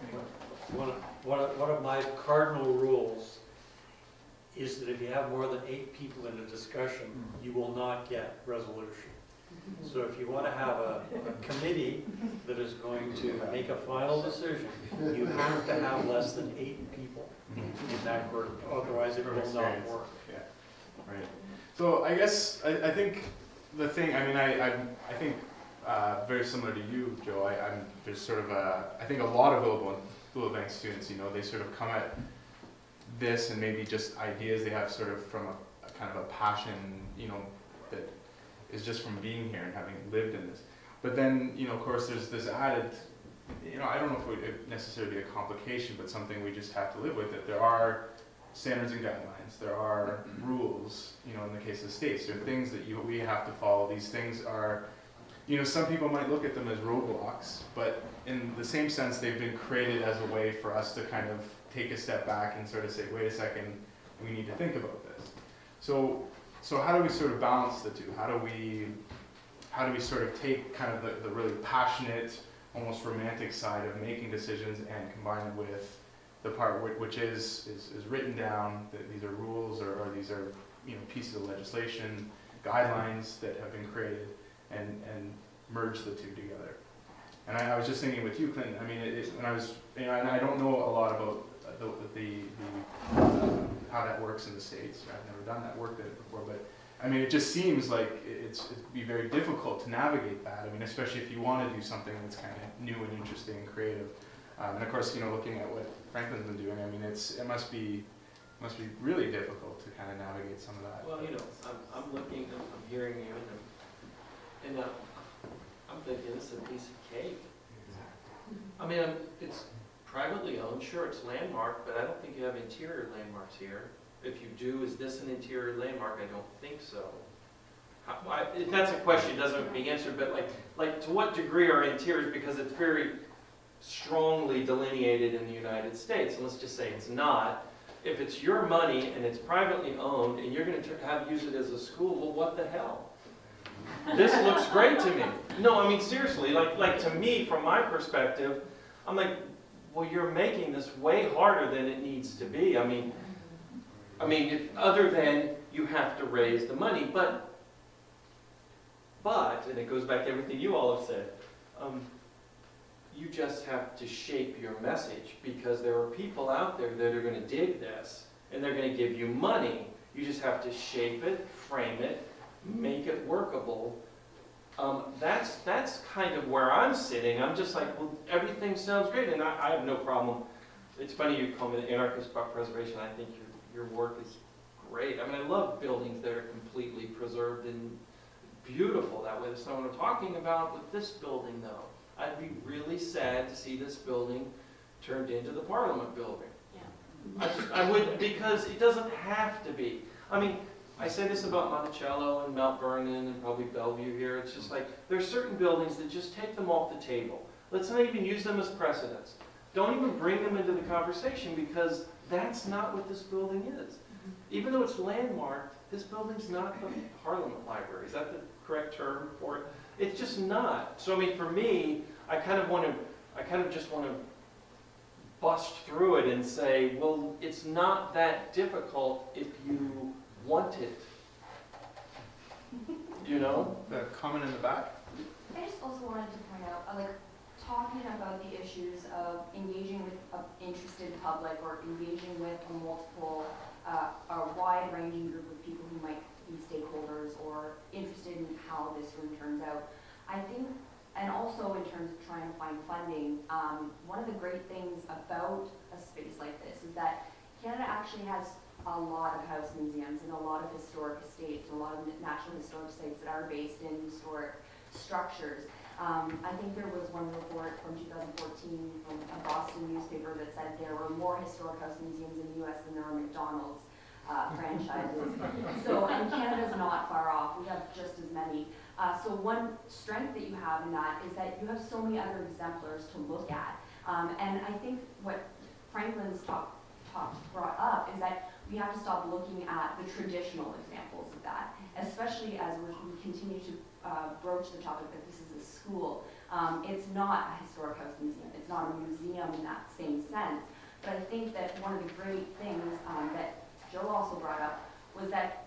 anyway. One of my cardinal rules is that if you have more than 8 people in a discussion, you will not get resolution. So if you want to have a committee that is going to make a final decision, you have to have less than 8 people in that group, otherwise it will not work. Yeah, right. So I guess, I think the thing, I think very similar to you, Joe, there's sort of I think a lot of Willowbank students, they sort of come at this and maybe just ideas they have sort of from a kind of a passion, that is just from being here and having lived in this. But then, of course, there's this added, I don't know if it would necessarily be a complication, but something we just have to live with, that there are standards and guidelines, there are rules, in the case of states, there are things that we have to follow. These things are, some people might look at them as roadblocks, but in the same sense, they've been created as a way for us to kind of take a step back and sort of say, wait a second, we need to think about this. So how do we sort of balance the two? How how do we sort of take kind of the really passionate, almost romantic side of making decisions and combine it with the part which is written down, that these are rules or these are, you know, pieces of legislation, guidelines that have been created, and merge the two together. And I was just thinking with you, Clinton, I mean, when I was, you know, and I don't know a lot about how that works in the States. I've never done that work there before, but I mean, it just seems like it'd be very difficult to navigate that. I mean, especially if you want to do something that's kind of new and interesting and creative. And of course, you know, looking at what Franklin's been doing, I mean, it must be really difficult to kind of navigate some of that. Well, you know, I'm looking, I'm hearing you, and I'm thinking this is a piece of cake. I mean, it's privately owned, sure, it's landmarked, but I don't think you have interior landmarks here. If you do, is this an interior landmark? I don't think so. If that's a question, it doesn't be answered, but like to what degree are interiors, because it's very strongly delineated in the United States, and let's just say it's not. If it's your money and it's privately owned and you're going to use it as a school, well, what the hell? This looks great to me. No, I mean, seriously, like to me, from my perspective, I'm like, well, you're making this way harder than it needs to be. I mean, other than you have to raise the money, but, and it goes back to everything you all have said, you just have to shape your message, because there are people out there that are going to dig this, and they're going to give you money. You just have to shape it, frame it, make it workable. That's kind of where I'm sitting. I'm just like, well, everything sounds great, and I have no problem. It's funny you call me the anarchist about preservation. I think your work is great. I mean, I love buildings that are completely preserved and beautiful that way. That's not what I'm talking about with this building, though. I'd be really sad to see this building turned into the Parliament building. Yeah. I would, because it doesn't have to be. I mean, I say this about Monticello and Mount Vernon and probably Bellevue here. It's just like, there's certain buildings that just take them off the table. Let's not even use them as precedents. Don't even bring them into the conversation, because that's not what this building is. Even though it's landmarked, this building's not the Parliament Library. Is that the correct term for it? It's just not. So I mean, for me, I kind of just want to bust through it and say, well, it's not that difficult if you want it. You know? The comment in the back? I just also wanted to point out, like, talking about the issues of engaging with an interested public or engaging with a wide-ranging group of people who might be stakeholders or interested in how this room turns out. I think, and also in terms of trying to find funding, one of the great things about a space like this is that Canada actually has a lot of house museums and a lot of historic estates, and a lot of national historic sites that are based in historic structures. I think there was one report from 2014 from a Boston newspaper that said there were more historic house museums in the U.S. than there are McDonald's franchises. So, and Canada's not far off. We have just as many. So one strength that you have in that is that you have so many other exemplars to look at. And I think what Franklin's brought up is that we have to stop looking at the traditional examples of that, especially as we continue to broach the topic that this is a school. It's not a historic house museum. It's not a museum in that same sense. But I think that one of the great things that Joe also brought up was that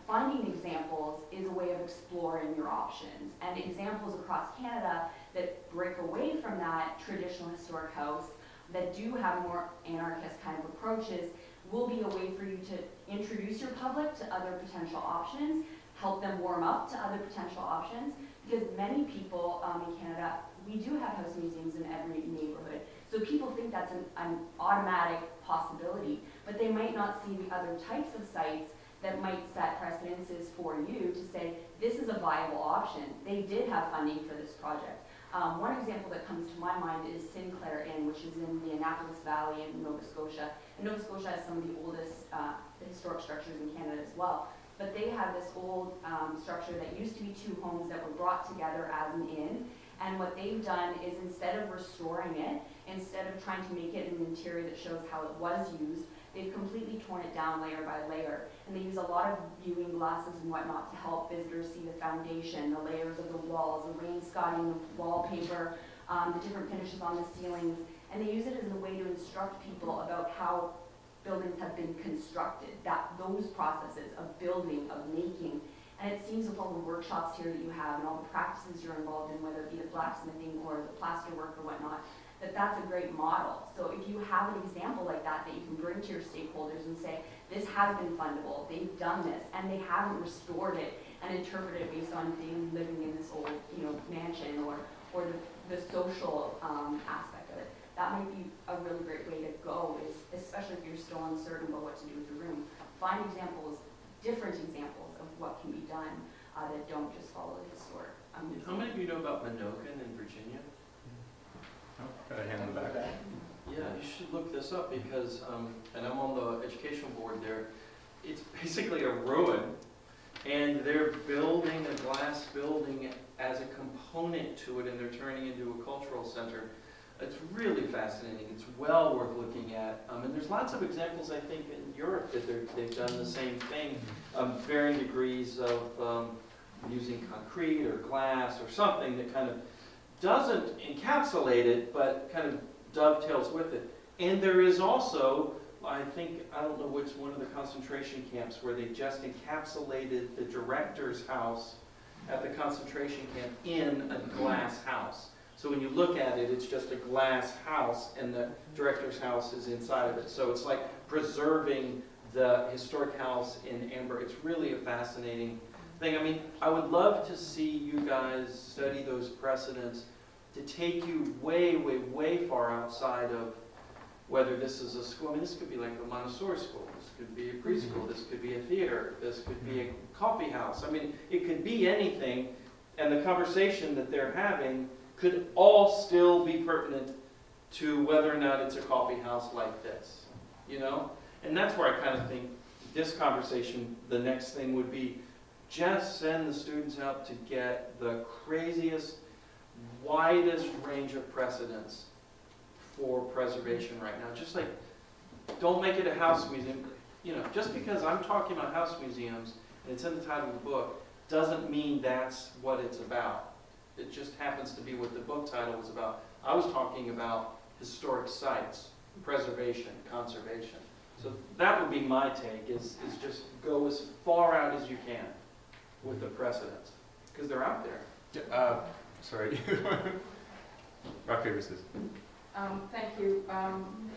finding examples is a way of exploring your options. And examples across Canada that break away from that traditional historic house, that do have more anarchist kind of approaches, will be a way for you to introduce your public to other potential options, help them warm up to other potential options, because many people in Canada, we do have house museums in every neighborhood. So people think that's an automatic possibility, but they might not see the other types of sites that might set precedences for you to say, this is a viable option. They did have funding for this project. One example that comes to my mind is Sinclair Inn, which is in the Annapolis Valley in Nova Scotia. And Nova Scotia has some of the oldest historic structures in Canada as well. But they have this old structure that used to be two homes that were brought together as an inn. And what they've done is, instead of restoring it, instead of trying to make it an interior that shows how it was used, they've completely torn it down layer by layer. And they use a lot of viewing glasses and whatnot to help visitors see the foundation, the layers of the walls, the wainscoting, the wallpaper, the different finishes on the ceilings. And they use it as a way to instruct people about how buildings have been constructed, those processes of building, of making. And it seems with all the workshops here that you have and all the practices you're involved in, whether it be the blacksmithing or the plaster work or whatnot, that's a great model. So if you have an example like that you can bring to your stakeholders and say, this has been fundable, they've done this, and they haven't restored it and interpreted it based on daily living in this old, mansion or the social aspect of it. That might be a really great way to go, especially if you're still uncertain about what to do with the room. Find examples, different examples of what can be done that don't just follow the historic. How many of you know about Minogan in Virginia? Got a hand in the back. Yeah, you should look this up because, and I'm on the educational board there, it's basically a ruin, and they're building a glass building as a component to it, and they're turning it into a cultural center. It's really fascinating. It's well worth looking at. And there's lots of examples, I think, in Europe that they've done the same thing, varying degrees of using concrete or glass or something that kind of doesn't encapsulate it, but kind of dovetails with it. And there is also, I don't know which one of the concentration camps where they just encapsulated the director's house at the concentration camp in a glass house. So when you look at it, it's just a glass house and the director's house is inside of it. So it's like preserving the historic house in amber. It's really a fascinating thing. I mean, I would love to see you guys study those precedents to take you way, way, way far outside of whether this is a school. I mean, this could be like a Montessori school. This could be a preschool. This could be a theater. This could be a coffee house. I mean, it could be anything. And the conversation that they're having could all still be pertinent to whether or not it's a coffee house like this, And that's where I kind of think this conversation, the next thing would be just send the students out to get the craziest, widest range of precedents for preservation right now. Just like, don't make it a house museum. Just because I'm talking about house museums and it's in the title of the book, doesn't mean that's what it's about. It just happens to be what the book title was about. I was talking about historic sites, preservation, conservation. So that would be my take, is just go as far out as you can with the precedents, because they're out there. Sorry. Rock, paper, scissors. Thank you.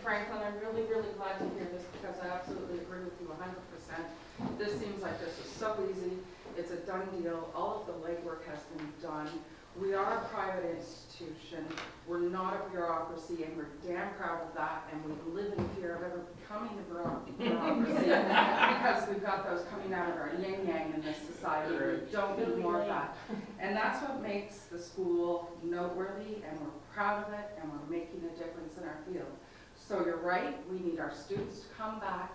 Franklin, I'm really, really glad to hear this because I absolutely agree with you 100%. This seems like this is so easy. It's a done deal. All of the legwork has been done. We are a private institution. We're not a bureaucracy, and we're damn proud of that. And we live in fear of ever becoming a bureaucracy because we've got those coming out of our yin-yang in this society. We don't need more of that. And that's what makes the school noteworthy, and we're proud of it, and we're making a difference in our field. So you're right, we need our students to come back,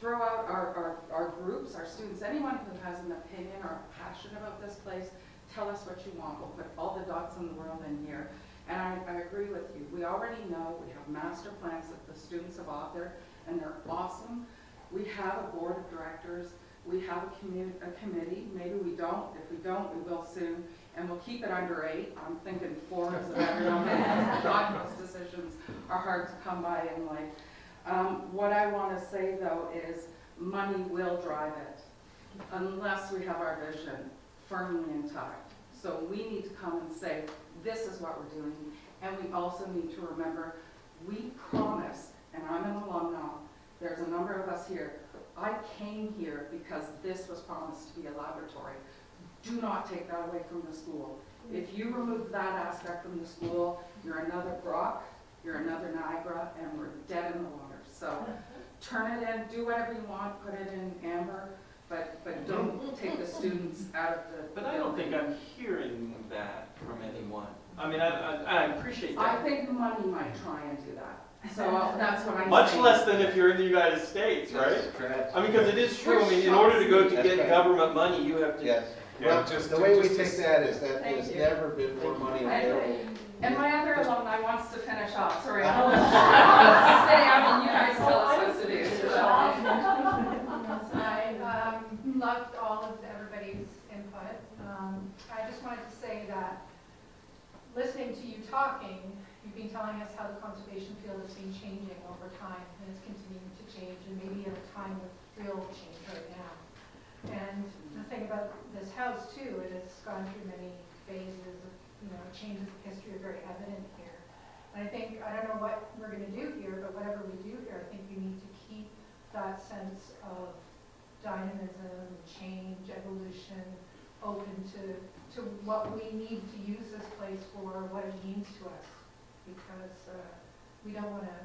throw out our groups, our students, anyone who has an opinion or a passion about this place, tell us what you want. We'll put all the dots in the world in here. And I agree with you. We already know we have master plans that the students have authored, and they're awesome. We have a board of directors. We have a committee. Maybe we don't. If we don't, we will soon. And we'll keep it under 8. I'm thinking 4 is a better number because God, those decisions are hard to come by in life. What I want to say, though, is money will drive it unless we have our vision firmly intact. So we need to come and say, this is what we're doing. And we also need to remember, we promised, and I'm an alum now, there's a number of us here, I came here because this was promised to be a laboratory. Do not take that away from the school. If you remove that aspect from the school, you're another Brock, you're another Niagara, and we're dead in the water. So turn it in, do whatever you want, put it in amber, but don't take the students out of the But I don't think I'm hearing that from anyone. I mean, I appreciate that. I think money might try and do that. So that's what I'm Much saying. less than if you're in the United States, right? Yes, I mean, because it is true. I mean, in order to go to That's get right. government money, you have to. Yes. Yeah, Well, just- the way we just to take that is that Thank there's you. never been more money available. And my other alumni wants to finish off. Sorry, I don't want to say, I mean, you guys tell us what to do. telling us how the conservation field has been changing over time, and it's continuing to change, and maybe at a time of real change right now. And the thing about this house too, it has gone through many phases of, changes of history are very evident here. And I think, I don't know what we're gonna do here, but whatever we do here, I think we need to keep that sense of dynamism, change, evolution, open to what we need to use this place for, what it means to us. Because we don't want to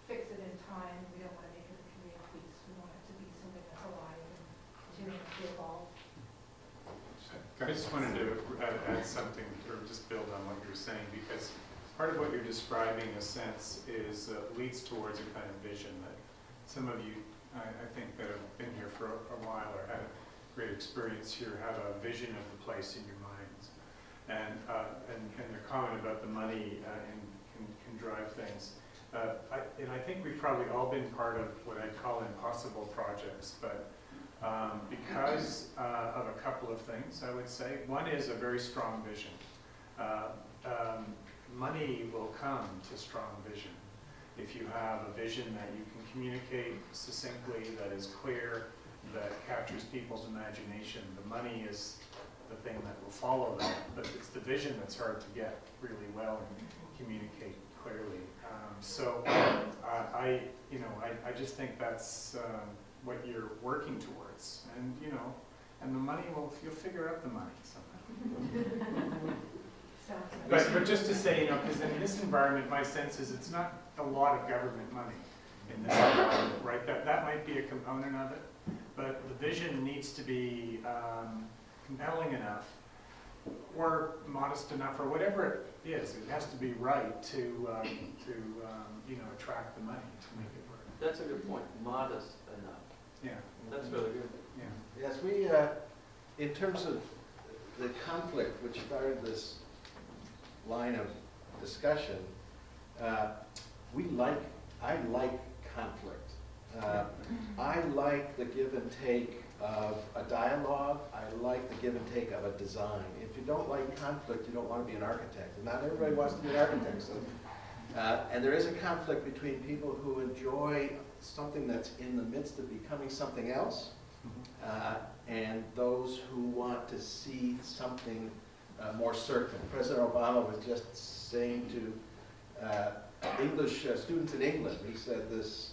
fix it in time, we don't want to make it a period piece, we want it to be something that's alive and continuing to evolve. I just wanted to add something, or just build on what you're saying, because part of what you're describing, in a sense, is leads towards a kind of vision that some of you, I think, that have been here for a while or had a great experience here, have a vision of the place in your minds. And your comment about the money can drive things. And I think we've probably all been part of what I'd call impossible projects, but because of a couple of things, I would say. One is a very strong vision. Money will come to strong vision. If you have a vision that you can communicate succinctly, that is clear, that captures people's imagination, the money is the thing that will follow that. But it's the vision that's hard to get really well and communicate clearly. I just think that's what you're working towards, and the money you'll figure out the money somehow. But just to say, because in this environment, my sense is it's not a lot of government money in this environment, right? That might be a component of it, but the vision needs to be compelling enough, or modest enough, or whatever it is. It has to be right to attract the money to make it work. That's a good point, modest enough. Yeah. That's really good. Yeah. Yes, in terms of the conflict which started this line of discussion, I like conflict. I like the give and take of a dialogue. I like the give and take of a design. If you don't like conflict, you don't want to be an architect. And not everybody wants to be an architect. So, and there is a conflict between people who enjoy something that's in the midst of becoming something else, and those who want to see something more certain. President Obama was just saying to English students in England, he said this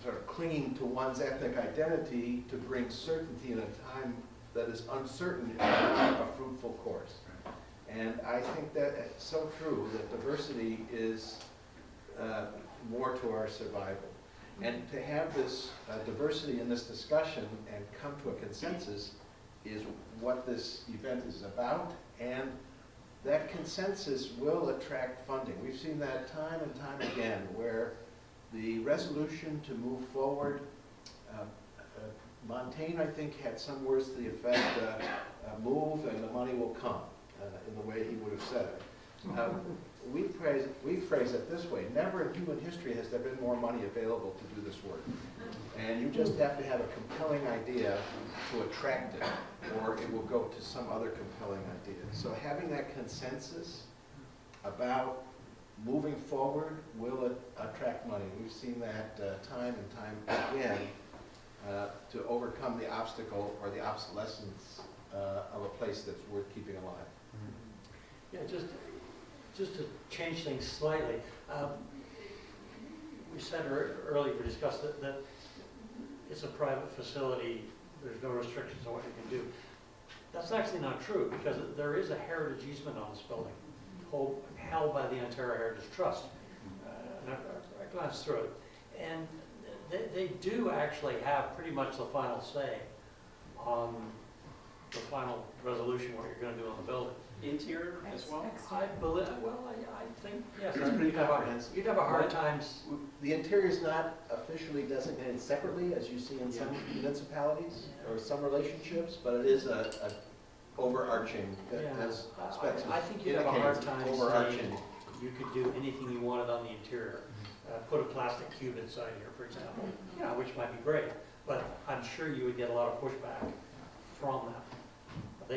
sort of clinging to one's ethnic identity to bring certainty in a time that is uncertain is not a fruitful course. And I think that it's so true that diversity is more to our survival. And to have this diversity in this discussion and come to a consensus is what this event is about, and that consensus will attract funding. We've seen that time and time again, where the resolution to move forward, Montaigne, I think, had some words to the effect, move and the money will come, in the way he would have said it. We phrase it this way: never in human history has there been more money available to do this work. And you just have to have a compelling idea to attract it, or it will go to some other compelling idea. So having that consensus about moving forward will attract money. We've seen that time and time again to overcome the obstacle or the obsolescence of a place that's worth keeping alive. Yeah, just to change things slightly, we said earlier, we discussed that it's a private facility, there's no restrictions on what you can do. That's actually not true, because there is a heritage easement on this building, held by the Ontario Heritage Trust. And I glanced through it, and they do actually have pretty much the final say on the final resolution, what you're going to do on the building. Interior as well? I believe, I think, yes. It's pretty comprehensive. You'd have a hard time. The interior is not officially designated separately, as you see in some municipalities or some relationships, but it is a overarching, as Specs I think you'd have a hard time overarching. saying you could do anything you wanted on the interior. Put a plastic cube inside here, for example, which might be great, but I'm sure you would get a lot of pushback from that.